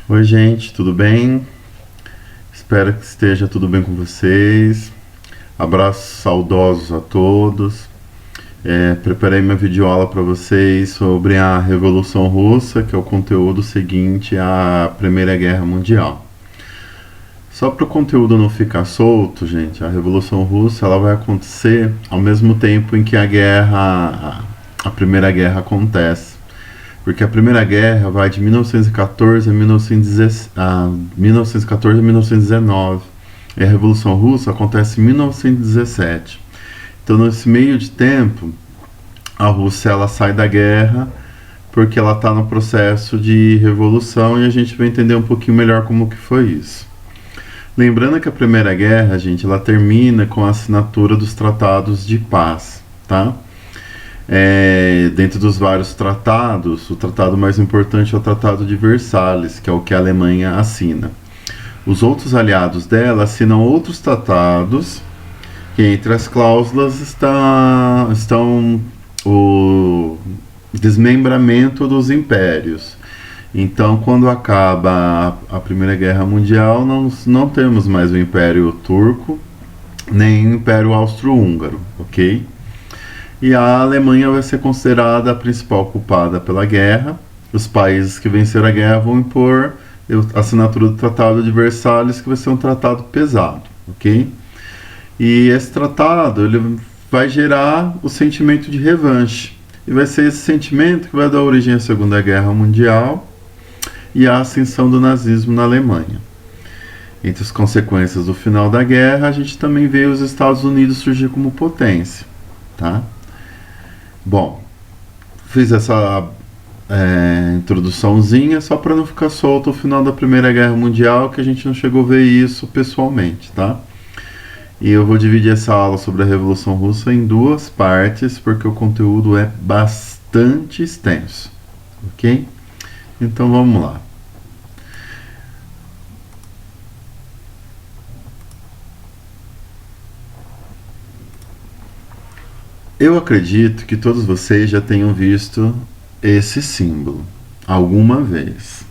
Oi, gente, tudo bem? Espero que esteja tudo bem com vocês. Abraços saudosos a todos. Preparei minha videoaula para vocês sobre a Revolução Russa, que é o conteúdo seguinte à Primeira Guerra Mundial. Só para o conteúdo não ficar solto, gente, a Revolução Russa ela vai acontecer ao mesmo tempo em que a Primeira Guerra acontece. Porque a Primeira Guerra vai de 1914 a 1919. E a Revolução Russa acontece em 1917. Então, nesse meio de tempo, a Rússia ela sai da guerra porque ela está no processo de revolução e a gente vai entender um pouquinho melhor como que foi isso. Lembrando que a Primeira Guerra, gente, ela termina com a assinatura dos tratados de paz, tá? Dentro dos vários tratados, o tratado mais importante é o Tratado de Versalhes, que é o que a Alemanha assina. Os outros aliados dela assinam outros tratados, que entre as cláusulas estão o desmembramento dos impérios. Então, quando acaba a Primeira Guerra Mundial, não temos mais o Império Turco, nem o Império Austro-Húngaro, ok? E a Alemanha vai ser considerada a principal culpada pela guerra. Os países que venceram a guerra vão impor a assinatura do Tratado de Versalhes, que vai ser um tratado pesado, ok? E esse tratado ele vai gerar o sentimento de revanche. E vai ser esse sentimento que vai dar origem à Segunda Guerra Mundial e à ascensão do nazismo na Alemanha. Entre as consequências do final da guerra, a gente também vê os Estados Unidos surgir como potência, tá? Bom, fiz essa introduçãozinha só para não ficar solto o final da Primeira Guerra Mundial, que a gente não chegou a ver isso pessoalmente, tá? E eu vou dividir essa aula sobre a Revolução Russa em duas partes, porque o conteúdo é bastante extenso, ok? Então vamos lá. Eu acredito que todos vocês já tenham visto esse símbolo alguma vez,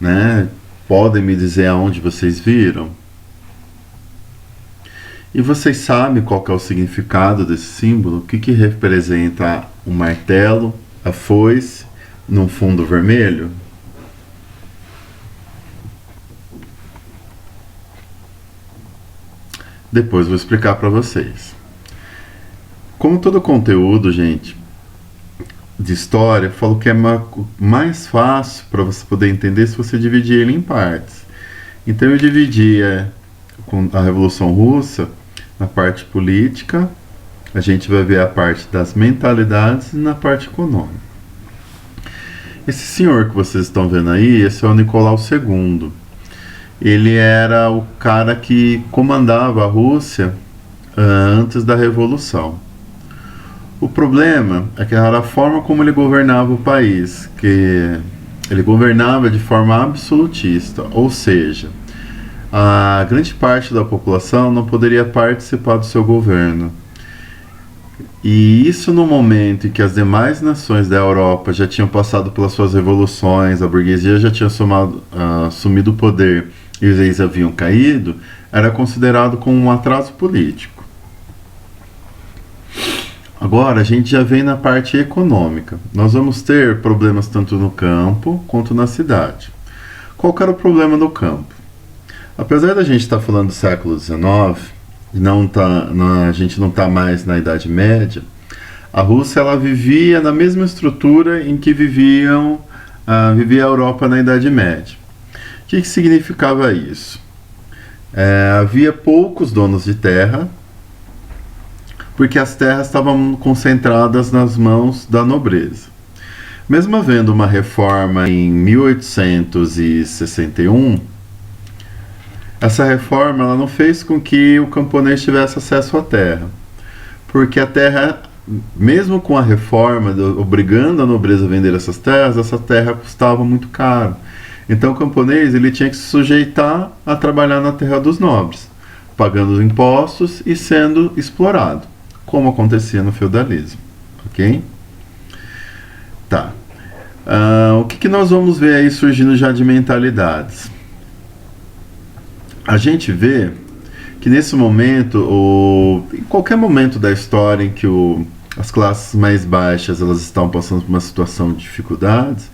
né? Podem me dizer aonde vocês viram? E vocês sabem qual que é o significado desse símbolo? O que representa o martelo, a foice, num fundo vermelho? Depois vou explicar para vocês. Como todo conteúdo, gente, de história, eu falo que é mais fácil para você poder entender se você dividir ele em partes. Então eu dividi com a Revolução Russa na parte política, a gente vai ver a parte das mentalidades e na parte econômica. Esse senhor que vocês estão vendo aí, esse é o Nicolau II. Ele era o cara que comandava a Rússia antes da Revolução. O problema é que era a forma como ele governava o país, que ele governava de forma absolutista, ou seja, a grande parte da população não poderia participar do seu governo. E isso no momento em que as demais nações da Europa já tinham passado pelas suas revoluções, a burguesia já tinha assumido o poder e os reis haviam caído, era considerado como um atraso político. Agora a gente já vem na parte econômica. Nós vamos ter problemas tanto no campo quanto na cidade. Qual que era o problema no campo? Apesar da gente estar falando do século XIX, a gente não está mais na Idade Média, a Rússia ela vivia na mesma estrutura em que vivia a Europa na Idade Média. O que significava isso? Havia poucos donos de terra, porque as terras estavam concentradas nas mãos da nobreza. Mesmo havendo uma reforma em 1861, essa reforma ela não fez com que o camponês tivesse acesso à terra, porque a terra, mesmo com a reforma obrigando a nobreza a vender essas terras, essa terra custava muito caro. Então o camponês ele tinha que se sujeitar a trabalhar na terra dos nobres, pagando impostos e sendo explorado, como acontecia no feudalismo, ok? Tá. O que nós vamos ver aí surgindo já de mentalidades? A gente vê que nesse momento, em qualquer momento da história em que as classes mais baixas elas estão passando por uma situação de dificuldades,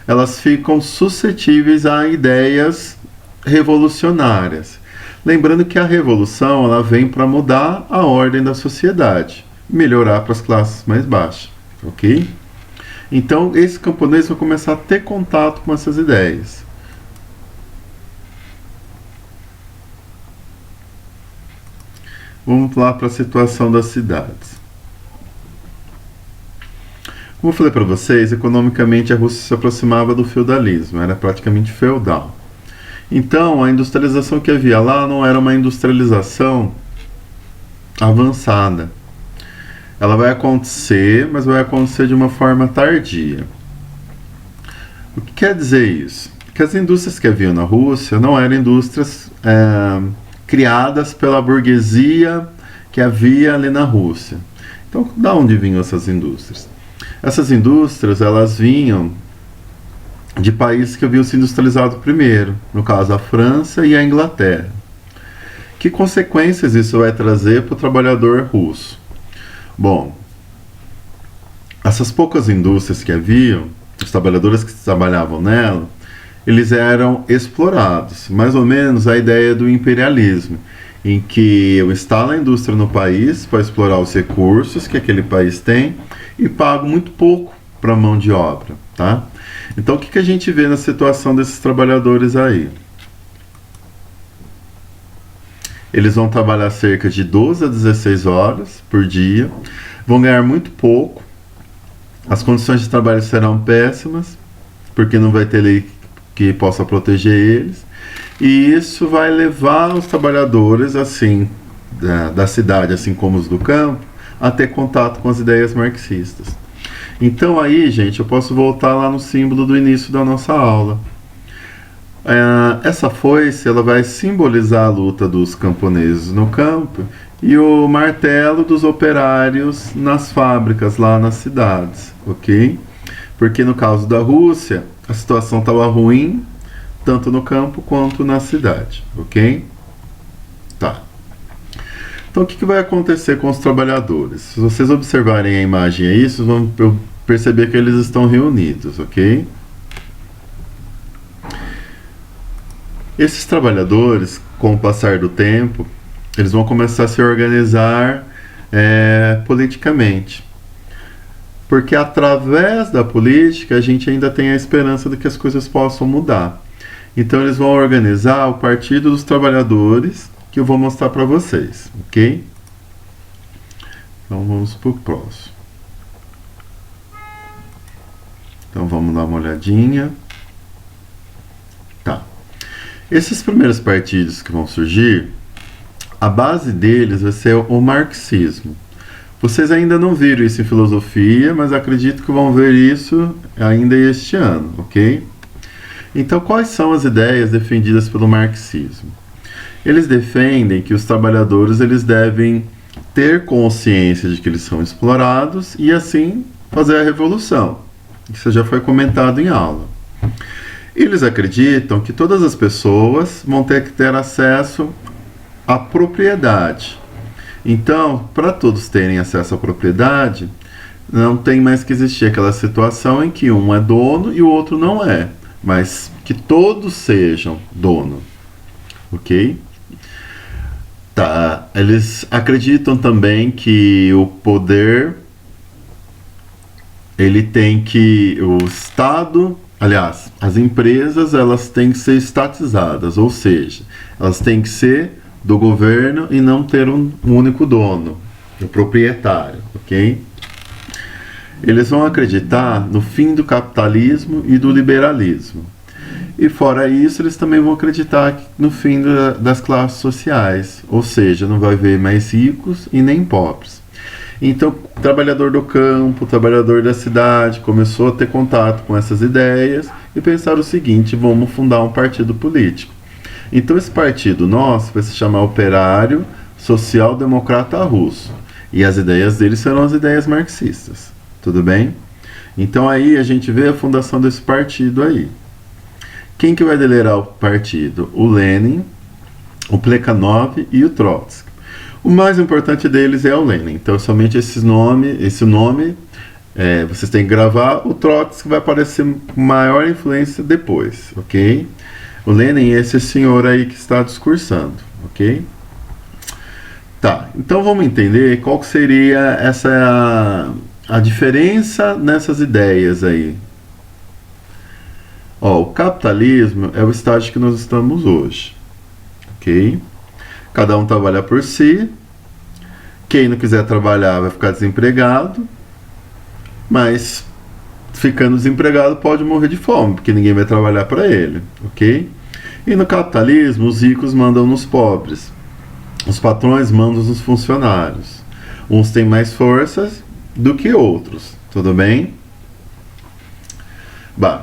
elas ficam suscetíveis a ideias revolucionárias. Lembrando que a revolução ela vem para mudar a ordem da sociedade, melhorar para as classes mais baixas, ok? Então, esse camponês vai começar a ter contato com essas ideias. Vamos lá para a situação das cidades. Como eu falei para vocês, economicamente a Rússia se aproximava do feudalismo, era praticamente feudal. Então, a industrialização que havia lá não era uma industrialização avançada. Ela vai acontecer, mas vai acontecer de uma forma tardia. O que quer dizer isso? Que as indústrias que haviam na Rússia não eram indústrias criadas pela burguesia que havia ali na Rússia. Então, de onde vinham essas indústrias? Essas indústrias, elas vinham de países que haviam se industrializado primeiro, no caso a França e a Inglaterra. Que consequências isso vai trazer para o trabalhador russo? Bom, essas poucas indústrias que haviam, os trabalhadores que trabalhavam nela, eles eram explorados, mais ou menos a ideia do imperialismo, em que eu instalo a indústria no país para explorar os recursos que aquele país tem e pago muito pouco para a mão de obra, tá? Então, o que a gente vê na situação desses trabalhadores aí? Eles vão trabalhar cerca de 12 a 16 horas por dia, vão ganhar muito pouco, as condições de trabalho serão péssimas, porque não vai ter lei que possa proteger eles, e isso vai levar os trabalhadores, assim, da cidade, assim como os do campo, a ter contato com as ideias marxistas. Então aí, gente, eu posso voltar lá no símbolo do início da nossa aula. Essa foice ela vai simbolizar a luta dos camponeses no campo e o martelo dos operários nas fábricas, lá nas cidades, ok? Porque no caso da Rússia, a situação estava ruim, tanto no campo quanto na cidade, ok? Tá. Então, o que vai acontecer com os trabalhadores? Se vocês observarem a imagem aí, vocês vão perceber que eles estão reunidos, ok? Esses trabalhadores, com o passar do tempo, eles vão começar a se organizar politicamente. Porque através da política, a gente ainda tem a esperança de que as coisas possam mudar. Então, eles vão organizar o Partido dos Trabalhadores, que eu vou mostrar para vocês, ok? Então vamos para o próximo. Então vamos dar uma olhadinha. Tá. Esses primeiros partidos que vão surgir, a base deles vai ser o marxismo. Vocês ainda não viram isso em filosofia, mas acredito que vão ver isso ainda este ano, ok? Então, quais são as ideias defendidas pelo marxismo? Eles defendem que os trabalhadores eles devem ter consciência de que eles são explorados e assim fazer a revolução. Isso já foi comentado em aula. Eles acreditam que todas as pessoas vão ter que ter acesso à propriedade. Então, para todos terem acesso à propriedade, não tem mais que existir aquela situação em que um é dono e o outro não é, mas que todos sejam dono, ok? Tá, eles acreditam também que o poder, ele tem que, o Estado, aliás, as empresas, elas têm que ser estatizadas, ou seja, elas têm que ser do governo e não ter um único dono, o proprietário, ok? Eles vão acreditar no fim do capitalismo e do liberalismo. E fora isso, eles também vão acreditar no fim das classes sociais, ou seja, não vai haver mais ricos e nem pobres. Então, o trabalhador do campo, o trabalhador da cidade, começou a ter contato com essas ideias e pensar o seguinte: vamos fundar um partido político. Então, esse partido nosso vai se chamar Operário Social Democrata Russo, e as ideias dele serão as ideias marxistas, tudo bem? Então aí a gente vê a fundação desse partido aí. Quem que vai liderar o partido? O Lenin, o Plekhanov e o Trotsky. O mais importante deles é o Lenin. Então somente esse nome, vocês têm que gravar. O Trotsky vai aparecer com maior influência depois, ok? O Lenin é esse senhor aí que está discursando, ok? Tá, então vamos entender qual que seria a diferença nessas ideias aí. Ó, o capitalismo é o estágio que nós estamos hoje, ok? Cada um trabalha por si. Quem não quiser trabalhar vai ficar desempregado, mas ficando desempregado pode morrer de fome, porque ninguém vai trabalhar para ele, ok? E no capitalismo, os ricos mandam nos pobres, os patrões mandam nos funcionários. Uns têm mais forças do que outros, tudo bem?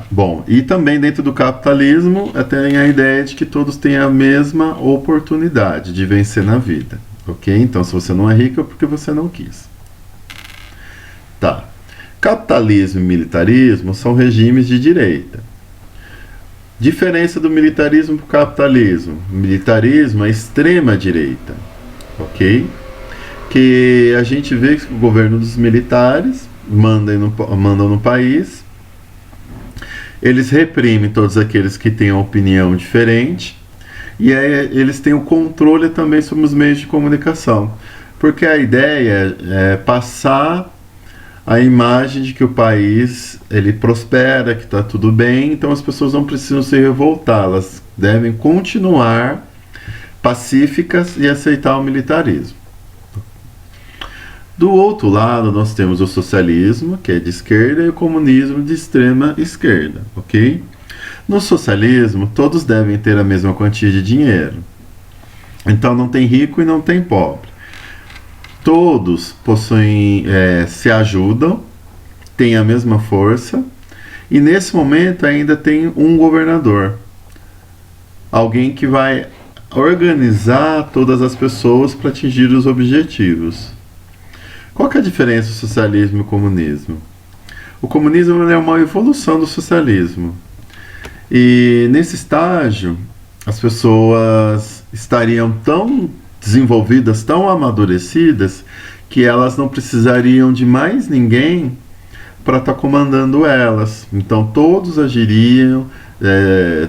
Bom, e também dentro do capitalismo tem a ideia de que todos têm a mesma oportunidade de vencer na vida, ok? Então, se você não é rico é porque você não quis. Tá. Capitalismo e militarismo são regimes de direita. Diferença do militarismo para o capitalismo. O militarismo é extrema direita, ok? Que a gente vê que o governo dos militares mandam no país. Eles reprimem todos aqueles que têm uma opinião diferente. E aí eles têm o controle também sobre os meios de comunicação. Porque a ideia é passar a imagem de que o país ele prospera, que está tudo bem, então as pessoas não precisam se revoltar, elas devem continuar pacíficas e aceitar o militarismo. Do outro lado, nós temos o socialismo, que é de esquerda, e o comunismo de extrema esquerda, ok? No socialismo, todos devem ter a mesma quantia de dinheiro. Então não tem rico e não tem pobre. Todos possuem, se ajudam, têm a mesma força, e nesse momento ainda tem um governador. Alguém que vai organizar todas as pessoas para atingir os objetivos. Qual que é a diferença do socialismo e o comunismo? O comunismo é uma evolução do socialismo. E nesse estágio, as pessoas estariam tão desenvolvidas, tão amadurecidas, que elas não precisariam de mais ninguém para estar comandando elas. Então todos agiriam,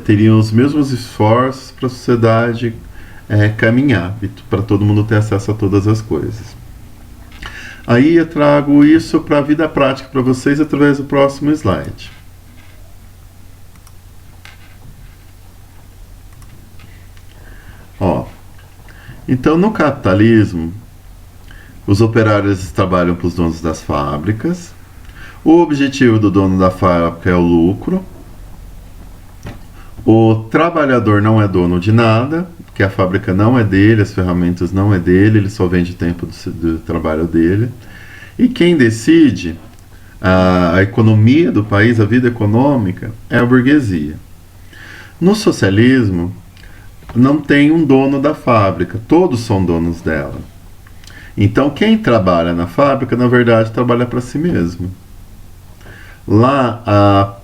teriam os mesmos esforços para a sociedade caminhar, para todo mundo ter acesso a todas as coisas. Aí eu trago isso para a vida prática para vocês através do próximo slide. Ó, então no capitalismo, os operários trabalham para os donos das fábricas. O objetivo do dono da fábrica é o lucro. O trabalhador não é dono de nada, porque a fábrica não é dele, as ferramentas não é dele, ele só vende o tempo do trabalho dele. E quem decide a economia do país, a vida econômica, é a burguesia. No socialismo, não tem um dono da fábrica, todos são donos dela. Então quem trabalha na fábrica, na verdade, trabalha para si mesmo. Lá a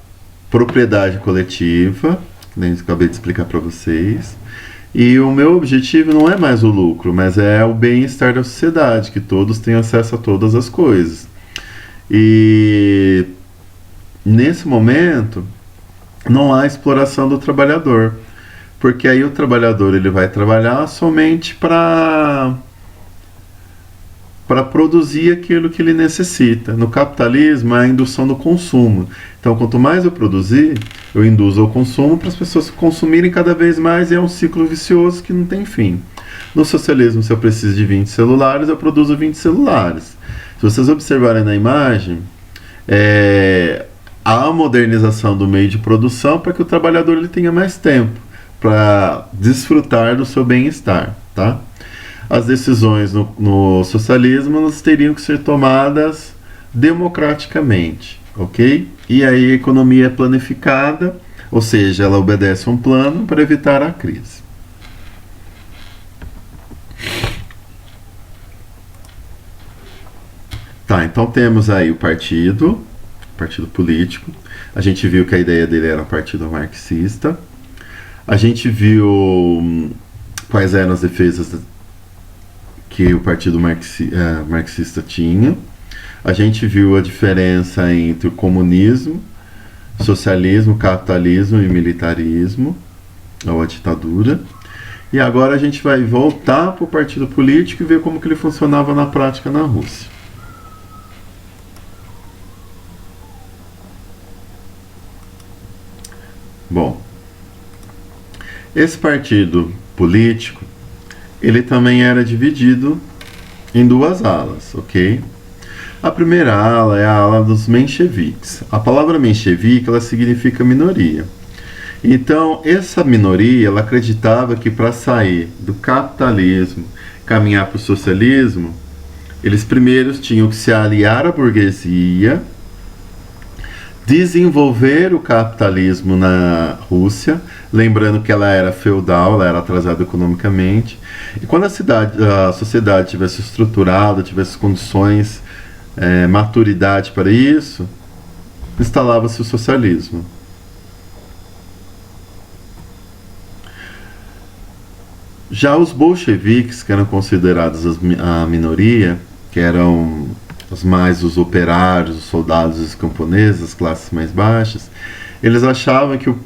propriedade coletiva, nem acabei de explicar para vocês. E o meu objetivo não é mais o lucro, mas é o bem-estar da sociedade, que todos tenham acesso a todas as coisas. E nesse momento não há exploração do trabalhador, porque aí o trabalhador ele vai trabalhar somente para produzir aquilo que ele necessita. No capitalismo, é a indução do consumo. Então, quanto mais eu produzir, eu induzo ao consumo para as pessoas consumirem cada vez mais, e é um ciclo vicioso que não tem fim. No socialismo, se eu preciso de 20 celulares, eu produzo 20 celulares. Se vocês observarem na imagem, há a modernização do meio de produção para que o trabalhador ele tenha mais tempo para desfrutar do seu bem-estar, tá? As decisões no socialismo elas teriam que ser tomadas democraticamente, ok? E aí a economia é planificada, ou seja, ela obedece a um plano para evitar a crise. Tá, então temos aí o partido, partido político. A gente viu que a ideia dele era um partido marxista. A gente viu quais eram as defesas que o partido marxista tinha. A gente viu a diferença entre o comunismo, socialismo, capitalismo e militarismo, ou a ditadura. E agora a gente vai voltar para o partido político e ver como que ele funcionava na prática na Rússia. Bom, esse partido político, ele também era dividido em duas alas, ok? A primeira ala é a ala dos mencheviques. A palavra menchevique, ela significa minoria. Então, essa minoria, ela acreditava que para sair do capitalismo, caminhar para o socialismo, eles primeiro tinham que se aliar à burguesia, desenvolver o capitalismo na Rússia, lembrando que ela era feudal, ela era atrasada economicamente, e quando a sociedade tivesse estruturada, tivesse condições, maturidade para isso, instalava-se o socialismo. Já os bolcheviques, que eram considerados a minoria, que eram os operários, os soldados e os camponeses, as classes mais baixas, eles achavam que o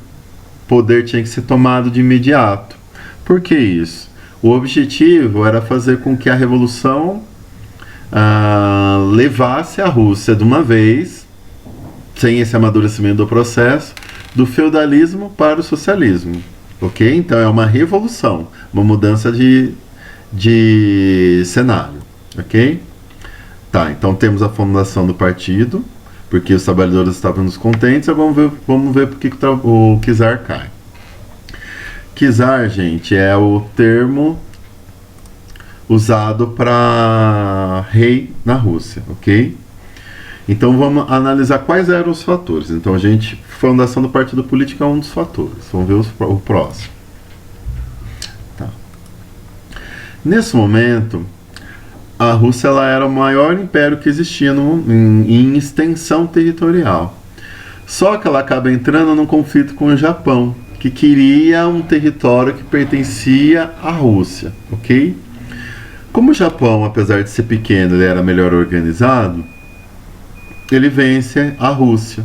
poder tinha que ser tomado de imediato. Por que isso? O objetivo era fazer com que a revolução levasse a Rússia de uma vez, sem esse amadurecimento do processo, do feudalismo para o socialismo. Ok? Então é uma revolução, uma mudança de cenário. Ok? Tá, então temos a fundação do partido, porque os trabalhadores estavam descontentes. Vamos ver por que o czar cai. Czar, gente, é o termo usado para rei na Rússia, ok? Então vamos analisar quais eram os fatores. Então fundação do partido político é um dos fatores. Vamos ver o próximo. Tá. Nesse momento, a Rússia ela era o maior império que existia em extensão territorial. Só que ela acaba entrando num conflito com o Japão, que queria um território que pertencia à Rússia, ok? Como o Japão, apesar de ser pequeno, ele era melhor organizado, ele vence a Rússia,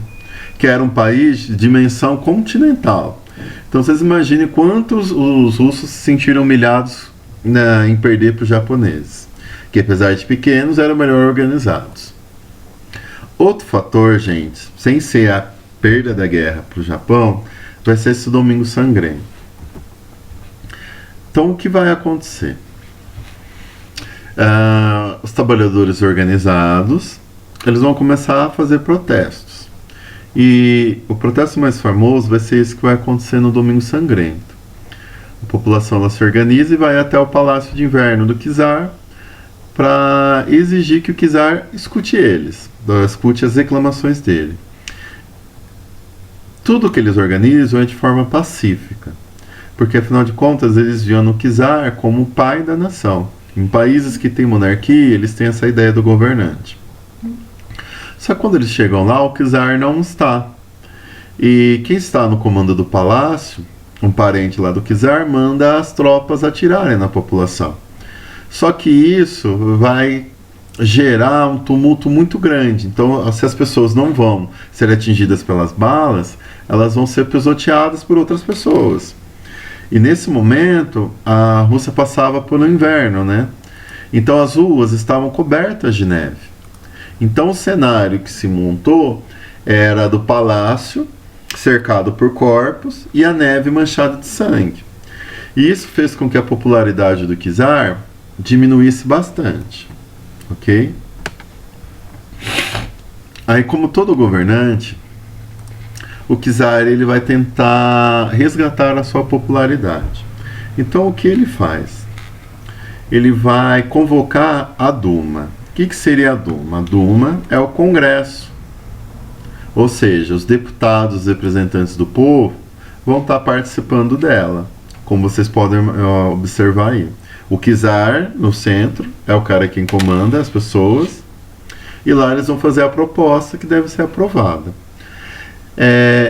que era um país de dimensão continental. Então vocês imaginem quantos os russos se sentiram humilhados, né, em perder para os japoneses, que apesar de pequenos, eram melhor organizados. Outro fator, gente, sem ser a perda da guerra para o Japão, vai ser esse Domingo Sangrento. Então o que vai acontecer? Os trabalhadores organizados, eles vão começar a fazer protestos. E o protesto mais famoso vai ser esse que vai acontecer no Domingo Sangrento. A população ela se organiza e vai até o Palácio de Inverno do czar para exigir que o czar escute eles, escute as reclamações dele. Tudo que eles organizam é de forma pacífica, porque afinal de contas eles viam no czar como o pai da nação. Em países que têm monarquia, eles têm essa ideia do governante. Só que quando eles chegam lá, o czar não está. E quem está no comando do palácio, um parente lá do czar, manda as tropas atirarem na população. Só que isso vai gerar um tumulto muito grande. Então, se as pessoas não vão ser atingidas pelas balas, elas vão ser pisoteadas por outras pessoas. E nesse momento, a Rússia passava pelo inverno, né? Então as ruas estavam cobertas de neve. Então o cenário que se montou era do palácio, cercado por corpos, e a neve manchada de sangue. E isso fez com que a popularidade do czar diminuísse bastante. Ok? Aí, como todo governante, o czar ele vai tentar resgatar a sua popularidade. Então o que ele faz? Ele vai convocar a Duma. O que seria a Duma? A Duma é o Congresso. Ou seja, os deputados, os representantes do povo vão estar participando dela, como vocês podem observar aí. O czar, no centro, é o cara quem comanda as pessoas. e lá eles vão fazer a proposta que deve ser aprovada.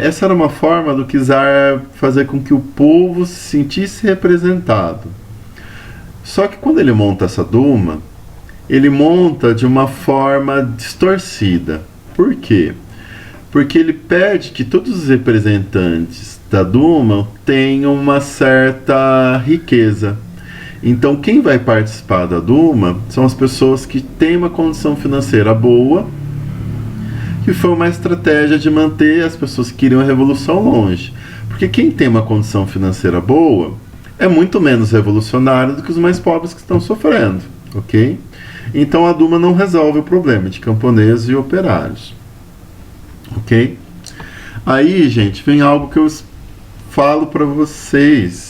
Essa era uma forma do czar fazer com que o povo se sentisse representado. Só que quando ele monta essa Duma, ele monta de uma forma distorcida. Por quê? Porque ele pede que todos os representantes da Duma tenham uma certa riqueza. Então, quem vai participar da Duma são as pessoas que têm uma condição financeira boa, que foi uma estratégia de manter as pessoas que queriam a revolução longe. Porque quem tem uma condição financeira boa é muito menos revolucionário do que os mais pobres que estão sofrendo, ok? Então a Duma não resolve o problema de camponeses e operários, ok? Aí, gente, vem algo que eu falo para vocês